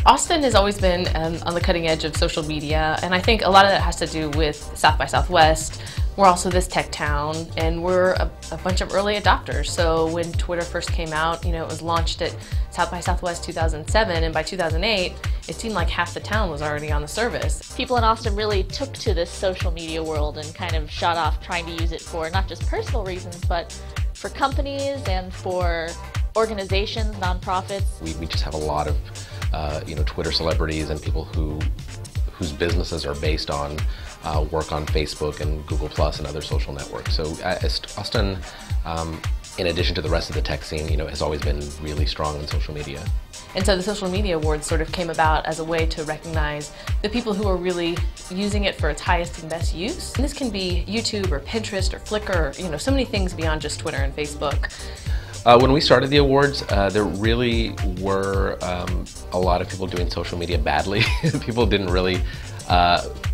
Austin has always been on the cutting edge of social media, and I think a lot of that has to do with South by Southwest. We're also this tech town, and we're a bunch of early adopters. So when Twitter first came out, it was launched at South by Southwest 2007, and by 2008, it seemed like half the town was already on the service. People in Austin really took to this social media world and kind of shot off trying to use it for not just personal reasons, but for companies and for organizations, nonprofits. We just have a lot of Twitter celebrities and people whose businesses are based on work on Facebook and Google Plus and other social networks. So Austin, in addition to the rest of the tech scene, has always been really strong in social media. And so the Social Media Awards sort of came about as a way to recognize the people who are really using it for its highest and best use. And this can be YouTube or Pinterest or Flickr, or, so many things beyond just Twitter and Facebook. When we started the awards, there really were a lot of people doing social media badly. People didn't really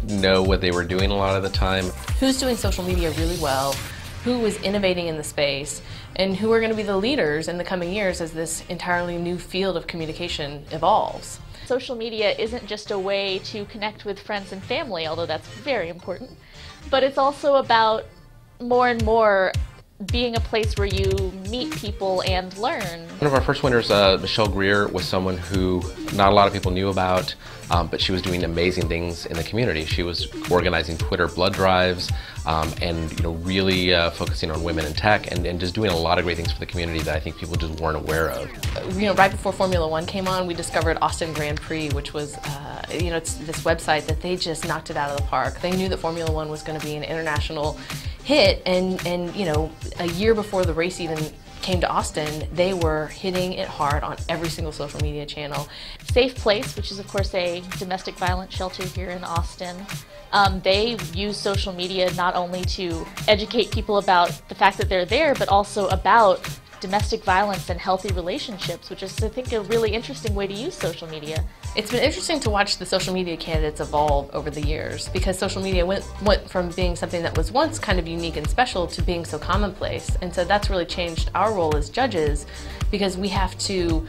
know what they were doing a lot of the time. Who's doing social media really well? Who is innovating in the space? And who are going to be the leaders in the coming years as this entirely new field of communication evolves? Social media isn't just a way to connect with friends and family, although that's very important, but it's also about more and more being a place where you meet people and learn. One of our first winners, Michelle Greer, was someone who not a lot of people knew about, but she was doing amazing things in the community. She was organizing Twitter blood drives and really focusing on women in tech and just doing a lot of great things for the community that I think people just weren't aware of. Right before Formula One came on, we discovered Austin Grand Prix, which was it's this website that they just knocked it out of the park. They knew that Formula One was going to be an international hit, and a year before the race even came to Austin, they were hitting it hard on every single social media channel. Safe Place, which is of course a domestic violence shelter here in Austin, they use social media not only to educate people about the fact that they're there, but also about domestic violence and healthy relationships, which is, I think, a really interesting way to use social media. It's been interesting to watch the social media candidates evolve over the years, because social media went from being something that was once kind of unique and special to being so commonplace. And so that's really changed our role as judges, because we have to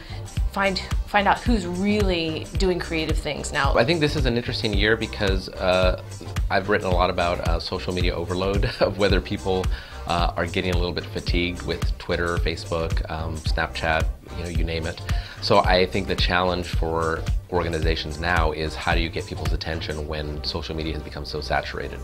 find out who's really doing creative things now. I think this is an interesting year because I've written a lot about social media overload, of whether people are getting a little bit fatigued with Twitter, Facebook, Snapchat, you name it. So I think the challenge for organizations now is how do you get people's attention when social media has become so saturated.